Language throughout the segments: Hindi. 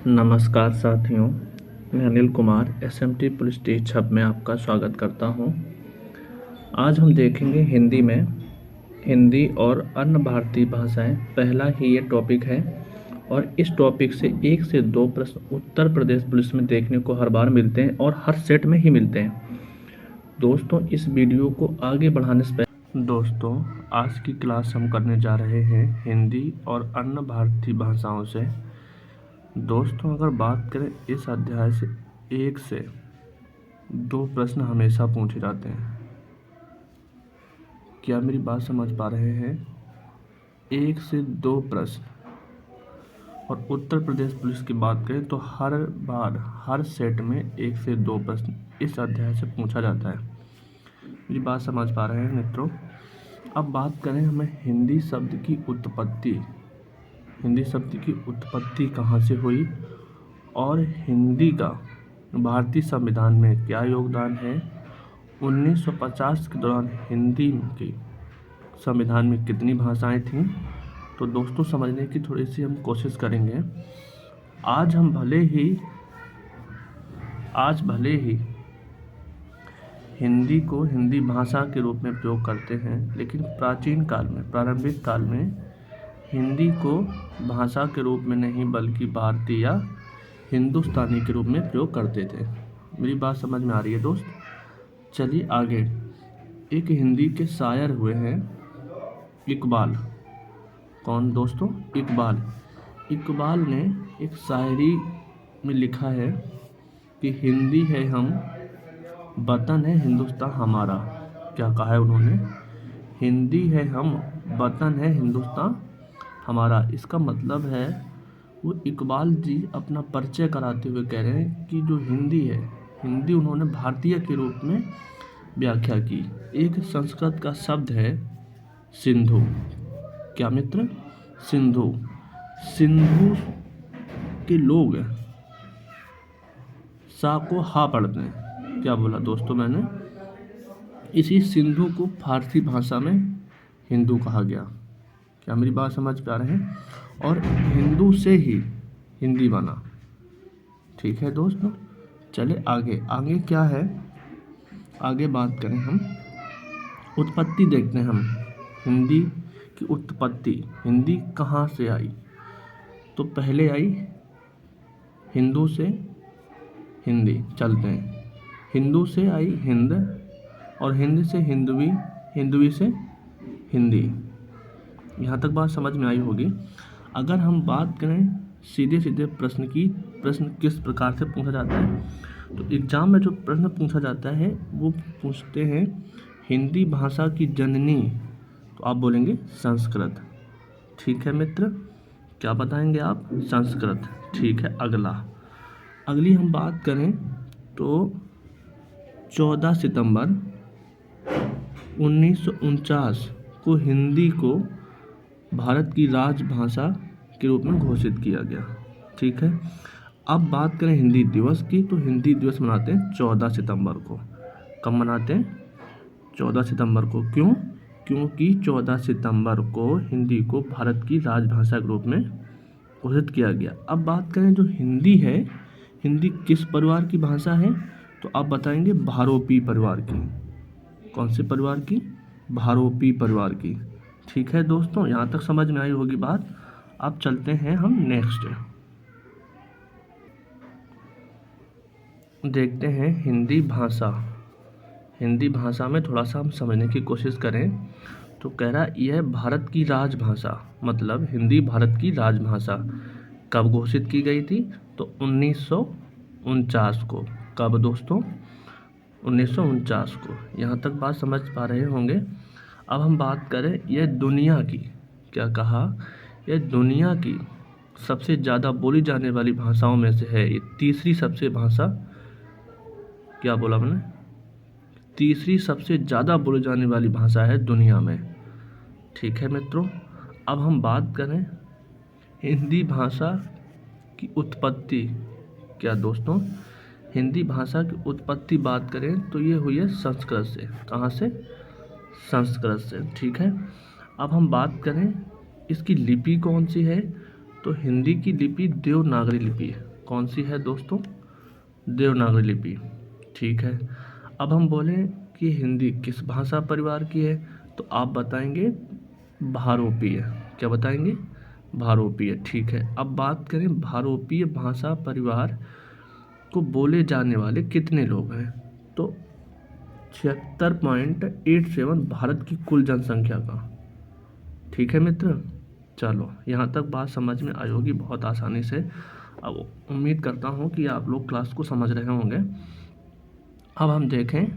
नमस्कार साथियों, मैं Anil Kumar SMT police teach hub में आपका स्वागत करता हूं। आज हम देखेंगे हिंदी और अन्य भारतीय भाषाएं। पहला ही ये टॉपिक है और इस टॉपिक से 1 से 2 प्रश्न उत्तर प्रदेश पुलिस में देखने को हर बार मिलते हैं और हर सेट में ही मिलते हैं। दोस्तों, इस वीडियो को आगे बढ़ाने से दोस्तों, आज की क्लास हम करने जा रहे हैं हिंदी और अन्य भारतीय भाषाओं से। दोस्तों, अगर बात करें इस अध्याय से 1 से 2 प्रश्न हमेशा पूछे जाते हैं। क्या मेरी बात समझ पा रहे हैं? 1 से 2 प्रश्न। और उत्तर प्रदेश पुलिस की बात करें तो हर बार हर सेट में 1 से 2 प्रश्न इस अध्याय से पूछा जाता है। मेरी बात समझ पा रहे हैं मित्रों? अब बात करें हमें हिंदी शब्द की उत्पत्ति कहाँ से हुई और हिंदी का भारतीय संविधान में क्या योगदान है। 1950 के दौरान हिंदी की संविधान में कितनी भाषाएं थीं। तो दोस्तों, समझने की थोड़ी सी हम कोशिश करेंगे। आज भले ही हिंदी को हिंदी भाषा के रूप में प्रयोग करते हैं, लेकिन प्रारंभिक काल में हिंदी को भाषा के रूप में नहीं बल्कि भारतीय या हिंदुस्तानी के रूप में प्रयोग करते थे। मेरी बात समझ में आ रही है दोस्त? चलिए आगे। एक हिंदी के शायर हुए हैं इकबाल। कौन दोस्तों? इकबाल। इकबाल ने एक शायरी में लिखा है कि हिंदी है हम, वतन है हिंदुस्तान हमारा। क्या कहा है उन्होंने? हिंदी है हम, वतन है हिंदुस्तान हमारा। इसका मतलब है वो इकबाल जी अपना परिचय कराते हुए कह रहे हैं कि जो हिंदी उन्होंने भारतीय के रूप में व्याख्या की। एक संस्कृत का शब्द है सिंधु। क्या मित्र? सिंधु के लोग सा को हा पढ़ते हैं। क्या बोला दोस्तों मैंने? इसी सिंधु को फारसी भाषा में हिंदू कहा गया। क्या मेरी बात समझ पा रहे हैं? और हिंदू से ही हिंदी बना। ठीक है दोस्तों, चले आगे क्या है। आगे बात करें हम, उत्पत्ति देखते हैं हम हिंदी की उत्पत्ति। हिंदी कहाँ से आई? तो पहले आई हिंदू से हिंदी। चलते हैं, हिंदू से आई हिंद और हिंद से हिंदवी, हिंदवी से हिंदी। यहाँ तक बात समझ में आई होगी। अगर हम बात करें सीधे प्रश्न किस प्रकार से पूछा जाता है, तो एग्जाम में जो प्रश्न पूछा जाता है वो पूछते हैं हिंदी भाषा की जननी। तो आप बोलेंगे संस्कृत। ठीक है मित्र, क्या बताएंगे आप? संस्कृत। ठीक है। अगली हम बात करें तो 14 सितंबर 1949 को हिंदी को भारत की राजभाषा के रूप में घोषित किया गया। ठीक है। अब बात करें हिंदी दिवस की, तो हिंदी दिवस मनाते हैं 14 सितंबर को। कब मनाते हैं? 14 सितंबर को। क्यों? क्योंकि 14 सितंबर को हिंदी को भारत की राजभाषा के रूप में घोषित किया गया। अब बात करें जो हिंदी है, हिंदी किस परिवार की भाषा है? तो आप बताएंगे भारोपी परिवार की। कौन से परिवार की? भारोपी परिवार की। ठीक है दोस्तों, यहाँ तक समझ में आई होगी बात। अब चलते हैं हम नेक्स्ट, देखते हैं हिंदी भाषा में थोड़ा सा हम समझने की कोशिश करें। तो कह रहा यह भारत की राजभाषा, मतलब हिंदी भारत की राजभाषा कब घोषित की गई थी? तो 1949 को। कब दोस्तों? 1949 को। यहाँ तक बात समझ पा रहे होंगे। अब हम बात करें यह दुनिया की, क्या कहा? यह दुनिया की सबसे ज़्यादा बोली जाने वाली भाषाओं में से है। ये तीसरी सबसे भाषा, क्या बोला मैंने? तीसरी सबसे ज़्यादा बोली जाने वाली भाषा है दुनिया में। ठीक है मित्रों, अब हम बात करें हिंदी भाषा की उत्पत्ति। क्या दोस्तों? हिंदी भाषा की उत्पत्ति बात करें तो ये हुई है संस्कृत से। कहाँ से? संस्कृत से। ठीक है। अब हम बात करें इसकी लिपि कौन सी है? तो हिंदी की लिपि देवनागरी लिपि है। कौन सी है दोस्तों? देवनागरी लिपि। ठीक है, अब हम बोलें कि हिंदी किस भाषा परिवार की है, तो आप बताएंगे भारोपीय। क्या बताएंगे? भारोपीय। ठीक है, अब बात करें भारोपीय भाषा परिवार को बोले जाने वाले कितने लोग हैं, तो 76.87 भारत की कुल जनसंख्या का। ठीक है मित्र, चलो यहाँ तक बात समझ में आई होगी बहुत आसानी से। अब उम्मीद करता हूँ कि आप लोग क्लास को समझ रहे होंगे। अब हम देखें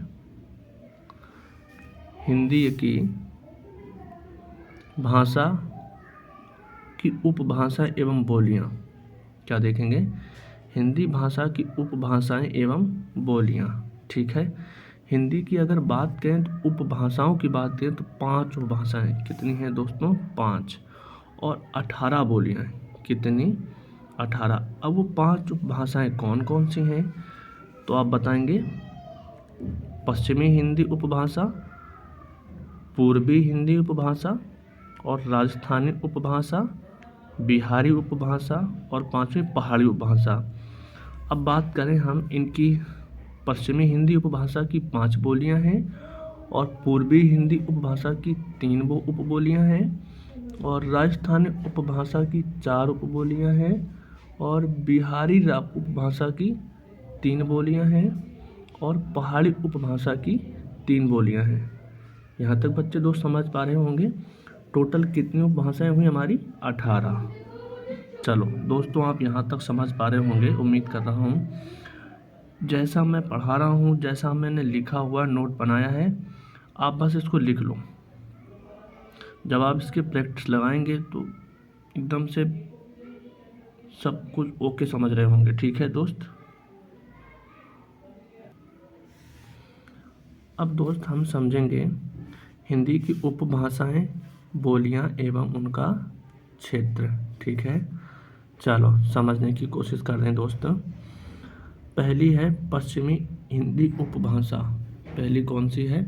हिंदी की भाषा की उपभाषा एवं बोलियां। क्या देखेंगे? हिंदी भाषा की उपभाषाएं एवं बोलियां। ठीक है, हिंदी की अगर बात करें तो उपभाषाओं की बात करें तो 5 उपभाषाएं। कितनी हैं दोस्तों? 5। और 18 बोलियां। कितनी? 18। अब वो 5 उपभाषाएं कौन कौन सी हैं, तो आप बताएंगे पश्चिमी हिंदी उपभाषा, पूर्वी हिंदी उपभाषा और राजस्थानी उपभाषा, बिहारी उपभाषा और 5वीं पहाड़ी उपभाषा। अब बात करें हम इनकी पश्चिमी हिंदी उपभाषा की 5 बोलियां हैं और पूर्वी हिंदी उपभाषा की 3 उपबोलियां हैं और राजस्थानी उपभाषा की 4 उपबोलियां हैं और बिहारी उपभाषा की 3 बोलियां हैं और पहाड़ी उपभाषा की 3 बोलियां हैं। यहाँ तक बच्चे दोस्त समझ पा रहे होंगे। टोटल कितनी उपभाषाएं हुई हमारी? 18। चलो दोस्तों, आप यहाँ तक समझ पा रहे होंगे, उम्मीद कर रहा हूँ। जैसा मैं पढ़ा रहा हूँ, जैसा मैंने लिखा हुआ नोट बनाया है, आप बस इसको लिख लो। जब आप इसके प्रैक्टिस लगाएंगे तो एकदम से सब कुछ ओके समझ रहे होंगे। ठीक है दोस्त। अब दोस्त हम समझेंगे हिंदी की उपभाषाएं, बोलियां एवं उनका क्षेत्र। ठीक है, चलो समझने की कोशिश कर रहे हैं दोस्तों। पहली है पश्चिमी हिंदी उपभाषा। पहली कौन सी है?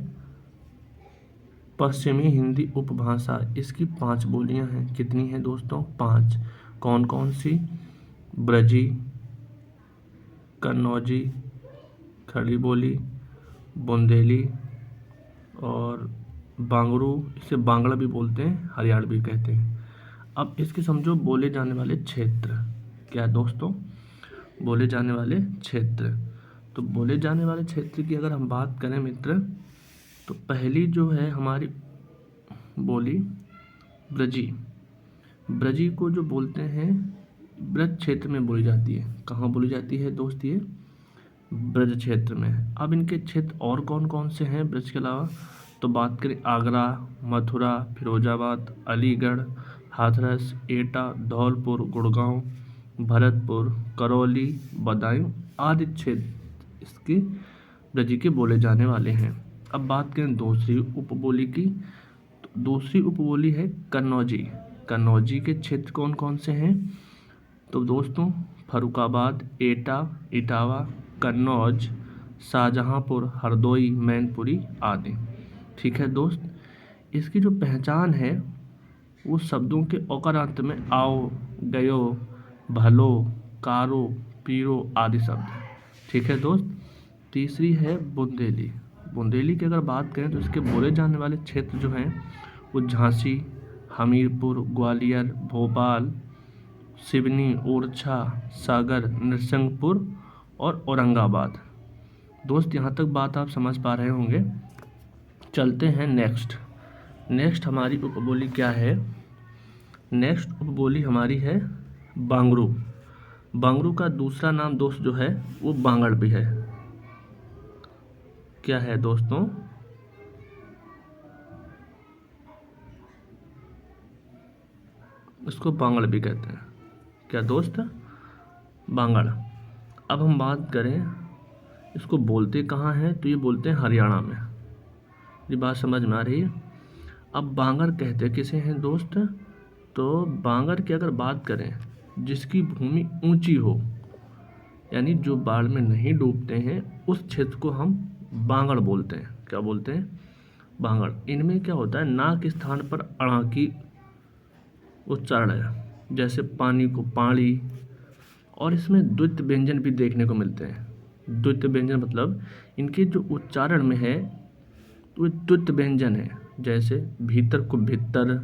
पश्चिमी हिंदी उपभाषा। इसकी 5 बोलियां हैं। कितनी हैं दोस्तों? 5। कौन कौन सी? ब्रजी, कन्नौजी, खड़ी बोली, बुंदेली और बांगड़ू। इसे बांगड़ा भी बोलते हैं, हरियाणवी कहते हैं। अब इसके समझो बोले जाने वाले क्षेत्र। क्या दोस्तों? बोले जाने वाले क्षेत्र। तो बोले जाने वाले क्षेत्र की अगर हम बात करें मित्र, तो पहली जो है हमारी बोली ब्रजी। ब्रजी को जो बोलते हैं ब्रज क्षेत्र में बोली जाती है। कहाँ बोली जाती है दोस्त? ये ब्रज क्षेत्र में। अब इनके क्षेत्र और कौन कौन से हैं ब्रज के अलावा, तो बात करें आगरा, मथुरा, फिरोजाबाद, अलीगढ़, हाथरस, एटा, धौलपुर, गुड़गांव, भरतपुर, करौली, बदायूं आदि क्षेत्र इसके ब्रजी के बोले जाने वाले हैं। अब बात करें दूसरी उपबोली की, तो दूसरी उपबोली है कन्नौजी। कन्नौजी के क्षेत्र कौन कौन से हैं, तो दोस्तों फर्रुखाबाद, एटा, इटावा, कन्नौज, शाहजहांपुर, हरदोई, मैनपुरी आदि। ठीक है दोस्त। इसकी जो पहचान है वो शब्दों के ओकार अंत में आओ, गयो, भलो, कारो, पीरो आदि शब्द। ठीक है दोस्त। तीसरी है बुंदेली। बुंदेली की अगर बात करें तो इसके बोले जाने वाले क्षेत्र जो हैं वो झांसी, हमीरपुर, ग्वालियर, भोपाल, सिवनी, ओरछा, सागर, नरसिंहपुर और औरंगाबाद। दोस्त यहाँ तक बात आप समझ पा रहे होंगे। चलते हैं नेक्स्ट हमारी उपबोली क्या है? नेक्स्ट उपबोली हमारी है बांगड़ू। बांगड़ू का दूसरा नाम दोस्त जो है वो बांगड़ भी है। क्या है दोस्तों? इसको बांगड़ भी कहते हैं। क्या दोस्त? बांगड़। अब हम बात करें इसको बोलते कहाँ हैं, तो ये बोलते हैं हरियाणा में। ये बात समझ में आ रही है। अब बांगर कहते किसे हैं दोस्त, तो बांगर की अगर बात करें जिसकी भूमि ऊंची हो, यानी जो बाढ़ में नहीं डूबते हैं, उस क्षेत्र को हम बांगड़ बोलते हैं। क्या बोलते हैं? बांगड़। इनमें क्या होता है, ना के स्थान पर अड़ा की उच्चारण है। जैसे पानी को पानी, और इसमें द्वित्व व्यंजन भी देखने को मिलते हैं। द्वित्व व्यंजन मतलब इनके जो उच्चारण में है तो द्वित्व व्यंजन है, जैसे भीतर को भित्तर,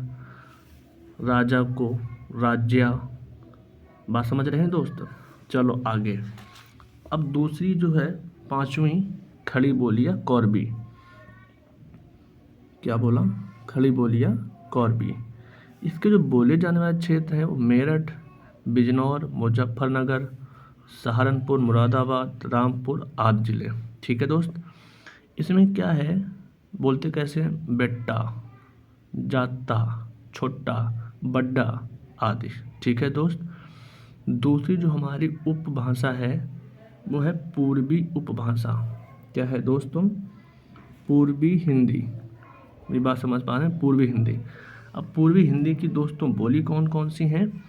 राजा को राज्या। बात समझ रहे हैं दोस्त? चलो आगे। अब दूसरी जो है 5वीं खड़ी बोली या कौरबी। क्या बोला? खड़ी बोली या कौरबी। इसके जो बोले जाने वाले क्षेत्र हैं वो मेरठ, बिजनौर, मुजफ्फरनगर, सहारनपुर, मुरादाबाद, रामपुर आदि जिले। ठीक है दोस्त। इसमें क्या है, बोलते कैसे हैं? बेट्टा, जाता, छोटा, बड्डा आदि। ठीक है दोस्त। दूसरी जो हमारी उपभाषा है वो है पूर्वी उपभाषा। क्या है दोस्तों? पूर्वी हिंदी। मेरी बात समझ पा रहे हैं? पूर्वी हिंदी। अब पूर्वी हिंदी की दोस्तों बोली कौन कौन सी हैं?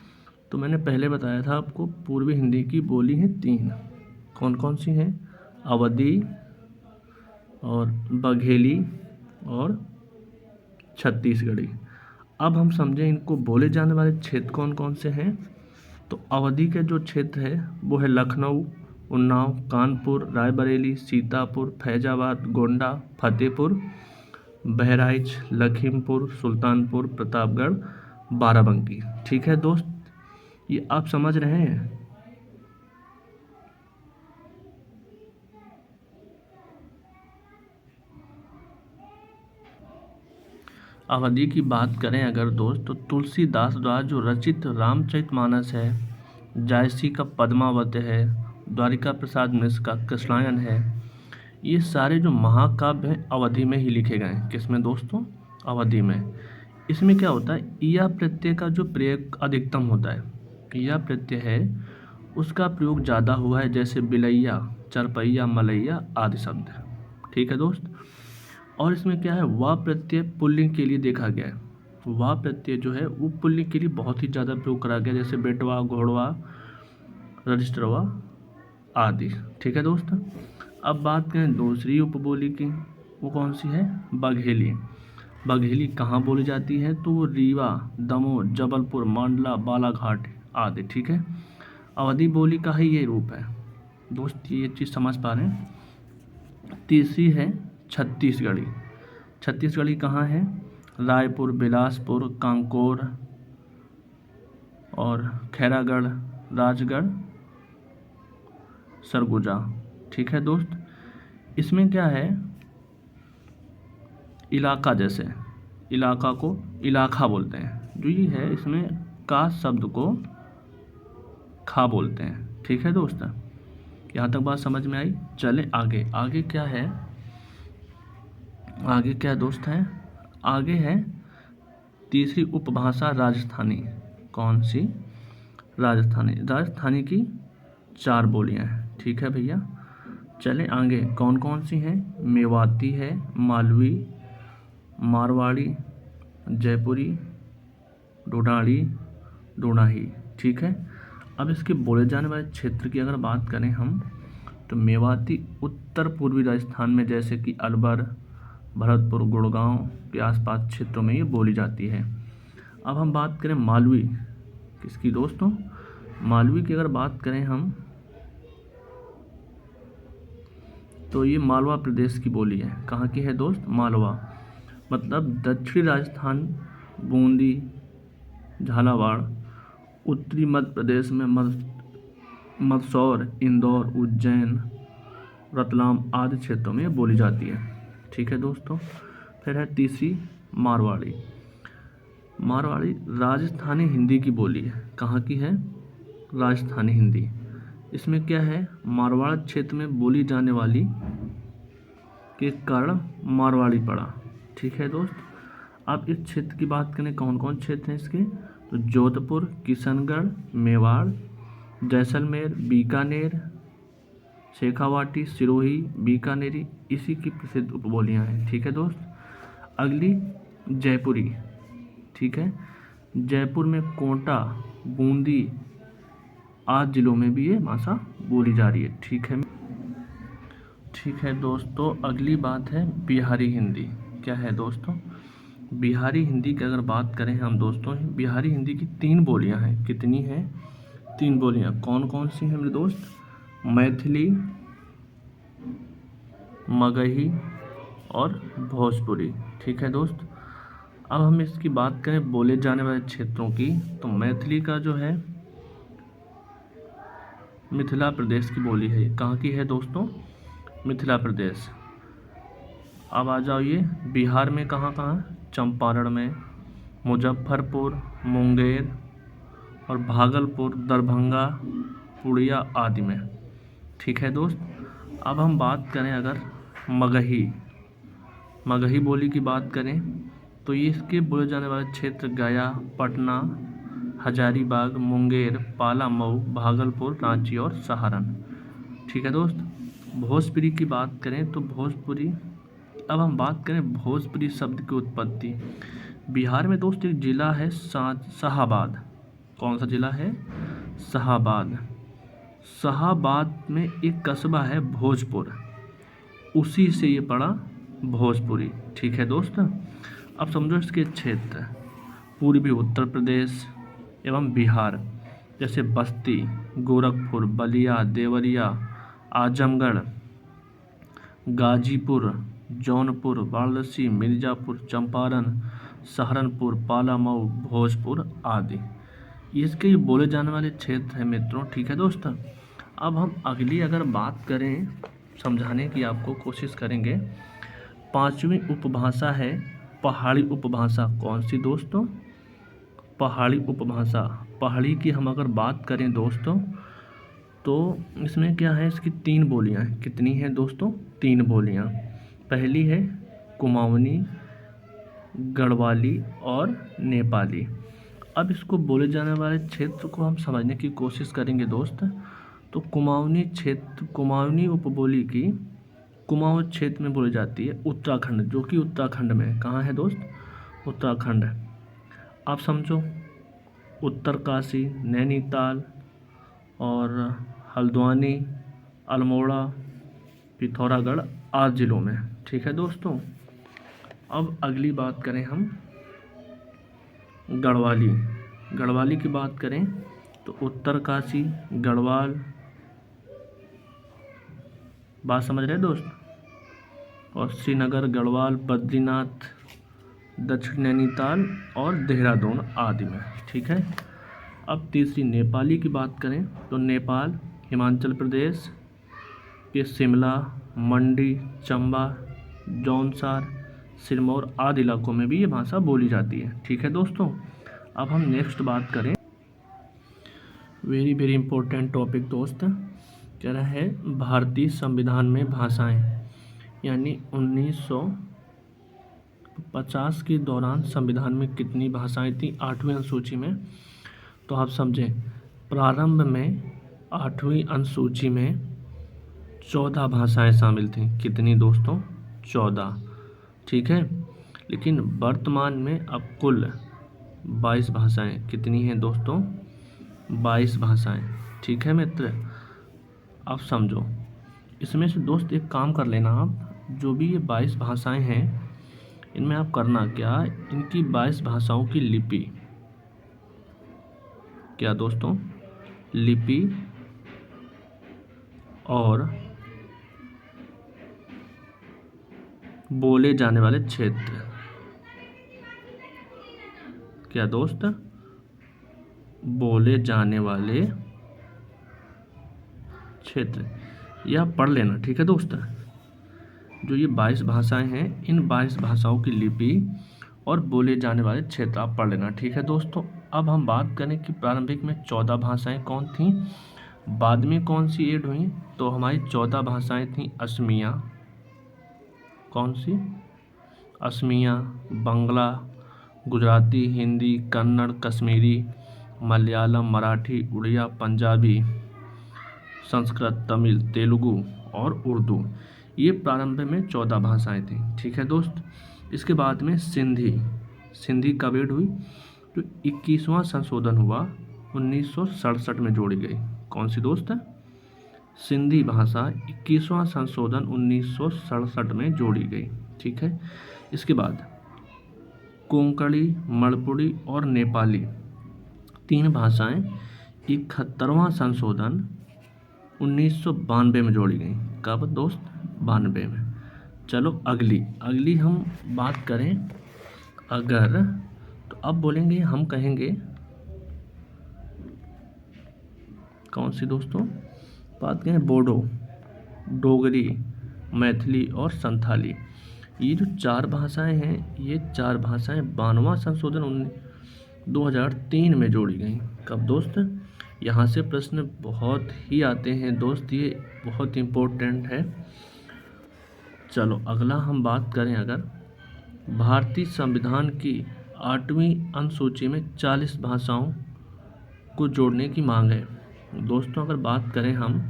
तो मैंने पहले बताया था आपको, पूर्वी हिंदी की बोली हैं 3। कौन कौन सी हैं? अवधी और बघेली और छत्तीसगढ़ी। अब हम समझें इनको बोले जाने वाले क्षेत्र कौन कौन से हैं। तो अवधी के जो क्षेत्र है वो है लखनऊ, उन्नाव, कानपुर, रायबरेली, सीतापुर, फैजाबाद, गोंडा, फतेहपुर, बहराइच, लखीमपुर, सुल्तानपुर, प्रतापगढ़, बाराबंकी। ठीक है दोस्त, ये आप समझ रहे हैं? अवधि की बात करें अगर दोस्त, तो तुलसीदास द्वारा जो रचित रामचरितमानस है, जायसी का पद्मावत है, द्वारिका प्रसाद मिश्र का कृष्णायन है, ये सारे जो महाकाव्य हैं अवधि में ही लिखे गए हैं। किसमें दोस्तों? अवधि में। इसमें क्या होता है, ईया प्रत्यय का जो प्रयोग अधिकतम होता है, ईया प्रत्यय है उसका प्रयोग ज़्यादा हुआ है, जैसे बिलैया, चरपैया, मलैया आदि शब्द। ठीक है दोस्त। और इसमें क्या है, वाह प्रत्यय पुल्लिंग के लिए देखा गया है। वाह प्रत्यय जो है वो पुल्लिंग के लिए बहुत ही ज़्यादा प्रयोग करा गया, जैसे बेटवा, घोड़वा, रजिस्टरवा आदि। ठीक है दोस्त। अब बात करें दूसरी उपबोली की, वो कौन सी है? बघेली। बघेली कहाँ बोली जाती है? तो वो रीवा, दमोह, जबलपुर, मंडला, बालाघाट आदि। ठीक है। अवधि बोली का ही ये रूप है दोस्त, ये चीज़ समझ पा रहे हैं। तीसरी है छत्तीसगढ़ी। छत्तीसगढ़ी कहाँ है? रायपुर, बिलासपुर, कांकोर और खैरागढ़, राजगढ़, सरगुजा। ठीक है दोस्त। इसमें क्या है, इलाका, जैसे इलाका को इलाखा बोलते हैं, जो ये है इसमें का शब्द को खा बोलते हैं। ठीक है दोस्त, यहाँ तक बात समझ में आई? चले आगे। आगे क्या है? आगे क्या दोस्त है? आगे है तीसरी उपभाषा राजस्थानी। कौन सी? राजस्थानी। राजस्थानी की 4 बोलियां हैं। ठीक है भैया। चलें आगे। कौन कौन सी हैं? मेवाती है, मालवी, मारवाड़ी, जयपुरी, ढूंढाड़ी, ढूंढाही। ठीक है। अब इसके बोले जाने वाले क्षेत्र की अगर बात करें हम, तो मेवाती उत्तर पूर्वी राजस्थान में, जैसे कि अलवर, भरतपुर, गुड़गांव के आसपास क्षेत्रों में ये बोली जाती है। अब हम बात करें मालवी, किसकी दोस्तों? मालवी की अगर बात करें हम, तो ये मालवा प्रदेश की बोली है। कहाँ की है दोस्त? मालवा। मतलब दक्षिणी राजस्थान, बूंदी, झालावाड़, उत्तरी मध्य प्रदेश में मंदसौर, इंदौर, उज्जैन, रतलाम आदि क्षेत्रों में बोली जाती है। ठीक है दोस्तों। फिर है तीसरी मारवाड़ी। मारवाड़ी राजस्थानी हिंदी की बोली है। कहाँ की है? राजस्थानी हिंदी। इसमें क्या है, मारवाड़ क्षेत्र में बोली जाने वाली के कारण मारवाड़ी पड़ा। ठीक है दोस्त। अब इस क्षेत्र की बात करें, कौन कौन क्षेत्र हैं इसके, तो जोधपुर, किशनगढ़, मेवाड़, जैसलमेर, बीकानेर, शेखावाटी, सिरोही, बीकानेरी, इसी की प्रसिद्ध उपबोलियाँ हैं। ठीक है दोस्त। अगली जयपुरी। ठीक है। जयपुर में कोटा, बूंदी आदि जिलों में भी ये भाषा बोली जा रही है। ठीक है। ठीक है दोस्तों। अगली बात है बिहारी हिंदी। क्या है दोस्तों? बिहारी हिंदी की अगर बात करें हम दोस्तों, बिहारी हिंदी की 3 बोलियां हैं। कितनी हैं? 3 बोलियाँ कौन कौन सी हैं मेरे दोस्त? मैथिली, मगही और भोजपुरी। ठीक है दोस्त। अब हम इसकी बात करें बोले जाने वाले क्षेत्रों की, तो मैथिली का जो है मिथिला प्रदेश की बोली है। कहाँ की है दोस्तों? मिथिला प्रदेश। अब आ जाओ ये बिहार में कहाँ कहाँ? चंपारण में, मुजफ्फरपुर, मुंगेर और भागलपुर, दरभंगा, पूर्णिया आदि में। ठीक है दोस्त। अब हम बात करें अगर मगही बोली की बात करें, तो ये इसके बोले जाने वाले क्षेत्र गया, पटना, हजारीबाग, मुंगेर, पाला मऊ, भागलपुर, रांची और सहारन। ठीक है दोस्त। भोजपुरी की बात करें तो भोजपुरी, अब हम बात करें भोजपुरी शब्द की उत्पत्ति। बिहार में दोस्त एक ज़िला है शाहाबाद। कौन सा ज़िला है? शाहाबाद। शाहाबाद में एक कस्बा है भोजपुर, उसी से ये पड़ा भोजपुरी। ठीक है दोस्त। अब समझो इसके क्षेत्र। पूर्वी उत्तर प्रदेश एवं बिहार, जैसे बस्ती, गोरखपुर, बलिया, देवरिया, आजमगढ़, गाजीपुर, जौनपुर, वाराणसी, मिर्ज़ापुर, चंपारण, सहारनपुर, पाला मऊ, भोजपुर आदि, इसके बोले जाने वाले क्षेत्र हैं मित्रों। ठीक है दोस्त। अब हम अगली अगर बात करें, समझाने की आपको कोशिश करेंगे। 5वीं उपभाषा है पहाड़ी उपभाषा। कौन सी दोस्तों? पहाड़ी उपभाषा। पहाड़ी की हम अगर बात करें दोस्तों, तो इसमें क्या है, इसकी 3 बोलियां हैं। कितनी हैं दोस्तों? 3 बोलियां। पहली है कुमाऊनी, गढ़वाली और नेपाली। अब इसको बोले जाने वाले क्षेत्र को हम समझने की कोशिश करेंगे दोस्त। तो कुमाऊनी क्षेत्र, कुमाऊनी उपबोली की कुमाऊं क्षेत्र में बोली जाती है उत्तराखंड, जो कि उत्तराखंड में कहाँ है दोस्त? उत्तराखंड। आप समझो उत्तरकाशी, नैनीताल और हल्द्वानी, अल्मोड़ा, पिथौरागढ़ आदि जिलों में। ठीक है दोस्तों। अब अगली बात करें हम गढ़वाली की बात करें तो उत्तरकाशी, गढ़वाल, बात समझ रहे दोस्त, और श्रीनगर, गढ़वाल, बद्रीनाथ, दक्षिण नैनीताल और देहरादून आदि में। ठीक है। अब तीसरी नेपाली की बात करें तो नेपाल, हिमाचल प्रदेश के शिमला, मंडी, चंबा, जौनसार, सिरमौर आदि इलाकों में भी ये भाषा बोली जाती है। ठीक है दोस्तों। अब हम नेक्स्ट बात करें, वेरी वेरी इंपॉर्टेंट टॉपिक दोस्त, कह रहा है भारतीय संविधान में भाषाएं, यानी 1950 के दौरान संविधान में कितनी भाषाएं थी 8वीं अनुसूची में? तो आप समझें, प्रारंभ में 8वीं अनुसूची में 14 भाषाएं शामिल थीं। कितनी दोस्तों? 14। ठीक है। लेकिन वर्तमान में अब कुल 22 भाषाएं। कितनी हैं दोस्तों? 22 भाषाएं। ठीक है मित्र। अब समझो, इसमें से दोस्त एक काम कर लेना आप, जो भी ये 22 भाषाएं हैं, इनमें आप करना क्या, इनकी 22 भाषाओं की लिपि, क्या दोस्तों? लिपि और बोले जाने वाले क्षेत्र, क्या दोस्त? बोले जाने वाले क्षेत्र, यह पढ़ लेना। ठीक है दोस्त। जो ये 22 भाषाएं हैं, इन 22 भाषाओं की लिपि और बोले जाने वाले क्षेत्र आप पढ़ लेना। ठीक है दोस्तों। अब हम बात करें कि प्रारंभिक में 14 भाषाएं कौन थीं, बाद में कौन सी ऐड हुई? तो हमारी 14 भाषाएं थीं असमिया। कौन सी? असमिया, बंगला, गुजराती, हिंदी, कन्नड़, कश्मीरी, मलयालम, मराठी, उड़िया, पंजाबी, संस्कृत, तमिल, तेलुगु और उर्दू। ये प्रारंभ में 14 भाषाएं थीं। ठीक है दोस्त। इसके बाद में सिंधी कब ऐड हुई? तो 21वां संशोधन हुआ, 1967 में जोड़ी गई। कौन सी दोस्त? सिंधी भाषा 21वां संशोधन 1967 में जोड़ी गई। ठीक है। इसके बाद कोंकणी, मणिपुरी और नेपाली, 3 भाषाएं 71वां संशोधन 1992 में जोड़ी गई। कब दोस्त? 92 में। चलो अगली हम बात करें अगर, तो अब बोलेंगे हम कहेंगे कौन सी दोस्तों? बात करें बोडो, डोगरी, मैथिली और संथाली। ये जो 4 भाषाएं हैं, ये 4 भाषाएं 92वां संशोधन 2003 में जोड़ी गई। कब दोस्त? यहाँ से प्रश्न बहुत ही आते हैं दोस्त, ये बहुत इम्पोर्टेंट है। चलो अगला हम बात करें अगर, भारतीय संविधान की 8वीं अनुसूची में 40 भाषाओं को जोड़ने की मांग है। दोस्तों अगर बात करें हम,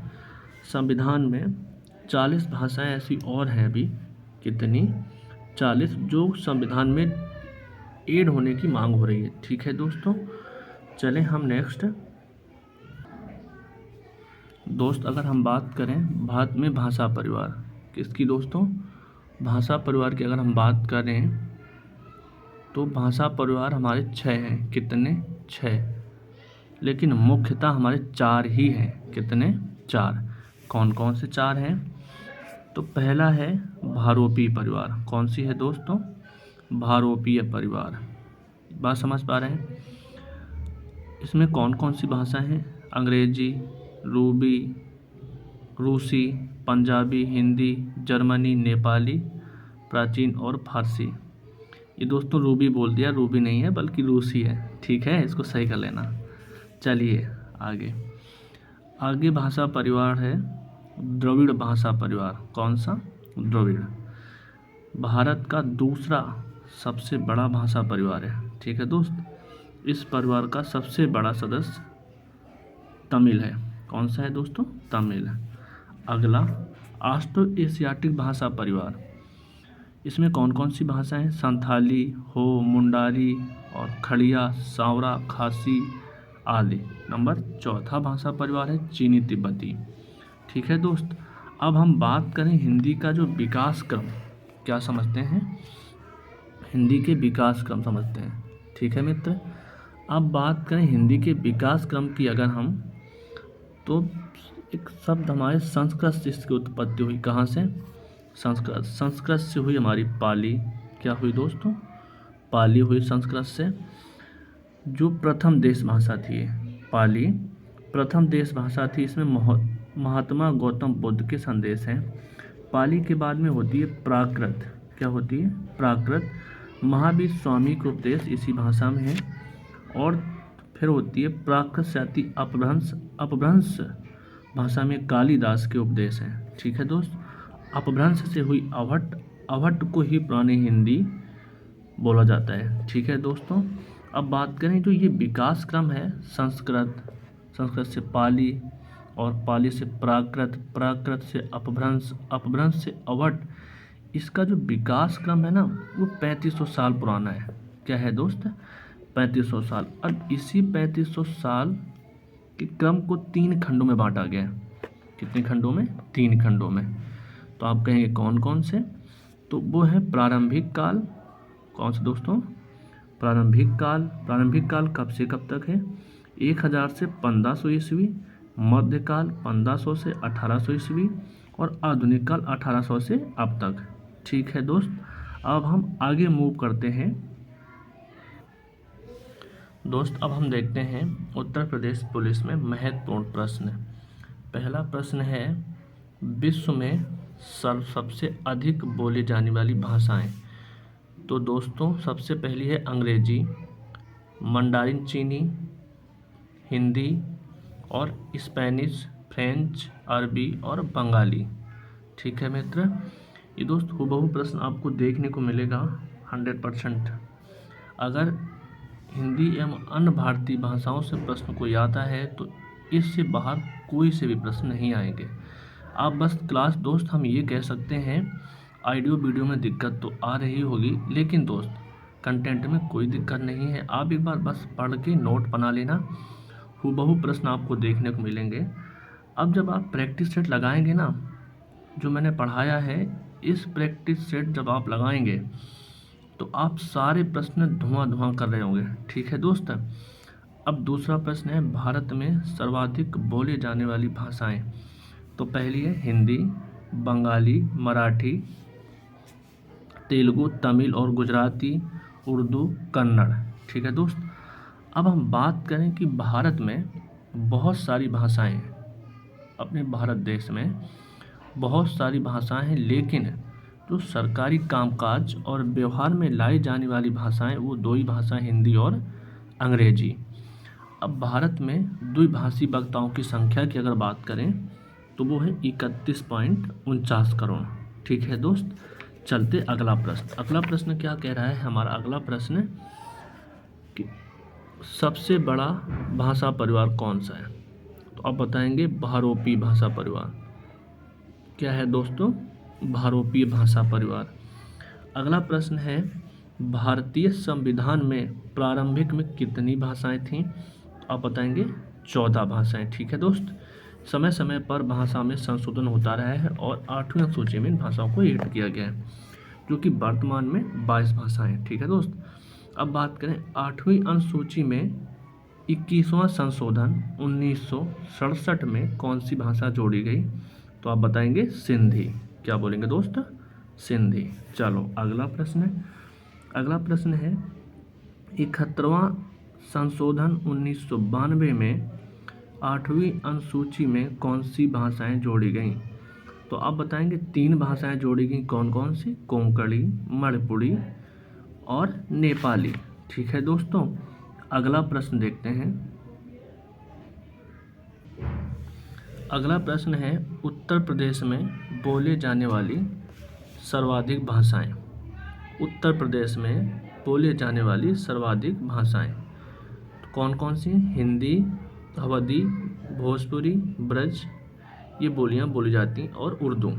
संविधान में 40 भाषाएं ऐसी और हैं अभी, कितनी? 40, जो संविधान में ऐड होने की मांग हो रही है। ठीक है दोस्तों, चलें हम नेक्स्ट। दोस्त अगर हम बात करें भारत में भाषा परिवार, किसकी दोस्तों? भाषा परिवार की अगर हम बात करें तो भाषा परिवार हमारे 6 हैं। कितने? 6, लेकिन मुख्यतः हमारे 4 ही हैं। कितने? 4। कौन कौन से 4 हैं? तो पहला है भारोपीय परिवार। कौन सी है दोस्तों? भारोपीय परिवार। बात समझ पा रहे हैं? इसमें कौन कौन सी भाषाएं हैं? अंग्रेजी, रूसी, पंजाबी, हिंदी, जर्मनी, नेपाली, प्राचीन और फारसी। ये दोस्तों रूबी बोल दिया, रूबी नहीं है बल्कि रूसी है। ठीक है, इसको सही कर लेना। चलिए आगे भाषा परिवार है द्रविड़ भाषा परिवार। कौन सा? द्रविड़। भारत का दूसरा सबसे बड़ा भाषा परिवार है। ठीक है दोस्त, इस परिवार का सबसे बड़ा सदस्य तमिल है। कौन सा है दोस्तों? तमिल। अगला ऑस्ट्रो एशियाटिक भाषा परिवार। इसमें कौन कौन सी भाषाएं? संथाली, हो, मुंडारी और खड़िया, सावरा, खासी आदि। नंबर 4 भाषा परिवार है चीनी तिब्बती। ठीक है दोस्त, अब हम बात करें हिंदी का जो विकास क्रम, क्या समझते हैं? हिंदी के विकास क्रम समझते हैं। ठीक है मित्र, अब बात करें हिंदी के विकास क्रम की अगर हम, तो एक शब्द हमारे संस्कृत से इसकी उत्पत्ति हुई। कहाँ से? संस्कृत से हुई हमारी पाली। क्या हुई दोस्तों? पाली हुई संस्कृत से। जो प्रथम देश भाषा थी, पाली प्रथम देश भाषा थी। इसमें महात्मा गौतम बुद्ध के संदेश हैं। पाली के बाद में होती है प्राकृत। क्या होती है? प्राकृत। महावीर स्वामी के उपदेश इसी भाषा में है। और फिर होती है प्राकृत से आती अपभ्रंश भाषा में कालिदास के उपदेश हैं। ठीक है दोस्त, अपभ्रंश से हुई अवहट्ट को ही पुरानी हिंदी बोला जाता है। ठीक है दोस्तों, अब बात करें जो ये विकास क्रम है, संस्कृत से पाली और पाली से प्राकृत से अपभ्रंश से अवहट्ट, इसका जो विकास क्रम है ना, वो 3500 साल पुराना है। क्या है दोस्त? 3500 साल। अब इसी 3500 साल के क्रम को 3 खंडों में बांटा गया है। कितने खंडों में? 3 खंडों में। तो आप कहेंगे कौन कौन से? तो वो है प्रारंभिक काल। कौन से दोस्तों? प्रारंभिक काल कब से कब तक है? 1000 से 1500 ईस्वी। मध्यकाल 1500 से 1800 ईस्वी। और आधुनिक काल 1800 से अब तक। ठीक है दोस्त, अब हम आगे मूव करते हैं। दोस्त अब हम देखते हैं उत्तर प्रदेश पुलिस में महत्वपूर्ण प्रश्न। पहला प्रश्न है, विश्व में सबसे अधिक बोली जाने वाली भाषाएं। तो दोस्तों सबसे पहली है अंग्रेजी, मंडारिन चीनी, हिंदी और स्पेनिश, फ्रेंच, अरबी और बंगाली। ठीक है मित्र, ये दोस्त हुबहू प्रश्न आपको देखने को मिलेगा 100%। अगर हिंदी एवं अन्य भारतीय भाषाओं से प्रश्न कोई आता है तो इससे बाहर कोई से भी प्रश्न नहीं आएंगे। आप बस क्लास दोस्त हम ये कह सकते हैं, ऑडियो वीडियो में दिक्कत तो आ रही होगी, लेकिन दोस्त कंटेंट में कोई दिक्कत नहीं है। आप एक बार बस पढ़ के नोट बना लेना, हुबहू प्रश्न आपको देखने को मिलेंगे। अब जब आप प्रैक्टिस सेट लगाएंगे ना, जो मैंने पढ़ाया है, इस प्रैक्टिस सेट जब आप लगाएंगे तो आप सारे प्रश्न धुआं कर रहे होंगे। ठीक है दोस्त, अब दूसरा प्रश्न है, भारत में सर्वाधिक बोले जाने वाली भाषाएं। तो पहली है हिंदी, बंगाली, मराठी, तेलुगु, तमिल और गुजराती, उर्दू, कन्नड़। ठीक है दोस्त। अब हम बात करें कि भारत में बहुत सारी भाषाएं हैं, अपने भारत देश में बहुत सारी भाषाएं हैं, लेकिन जो सरकारी कामकाज और व्यवहार में लाई जाने वाली भाषाएं वो दो ही भाषाएं, हिंदी और अंग्रेजी। अब भारत में द्विभाषी वक्ताओं की संख्या की अगर बात करें तो वो है 31.49 करोड़। ठीक है दोस्त। चलते अगला प्रश्न। अगला प्रश्न क्या कह रहा है हमारा अगला प्रश्न कि सबसे बड़ा भाषा परिवार कौन सा है। तो आप बताएंगे बहुरूपी भाषा परिवार। क्या है दोस्तों? बहुरूपी भाषा परिवार। अगला प्रश्न है, भारतीय संविधान में प्रारंभिक में कितनी भाषाएं थीं। आप बताएंगे 14 भाषाएं। ठीक है दोस्त। समय समय पर भाषा में संशोधन होता रहा है और 8वीं अनुसूची में इन भाषाओं को ऐड किया गया है, जो कि वर्तमान में 22 भाषाएं हैं। ठीक है दोस्त। अब बात करें 8वीं अनुसूची में 21वां संशोधन 1967 में कौन सी भाषा जोड़ी गई। तो आप बताएंगे सिंधी। क्या बोलेंगे दोस्त? सिंधी। चलो अगला प्रश्न है। अगला प्रश्न है 71वां संशोधन 1992 में 8वीं अनुसूची में कौन सी भाषाएं जोड़ी गईं। तो आप बताएंगे 3 भाषाएं जोड़ी गई। कौन कौन सी? कोंकणी, मणिपुरी और नेपाली। ठीक है दोस्तों। अगला प्रश्न देखते हैं। अगला प्रश्न है, उत्तर प्रदेश में बोले जाने वाली सर्वाधिक भाषाएं। उत्तर प्रदेश में बोले जाने वाली सर्वाधिक भाषाएं कौन कौन सी? हिंदी, अवधी, भोजपुरी, ब्रज, ये बोलियां बोली जाती हैं, और उर्दू।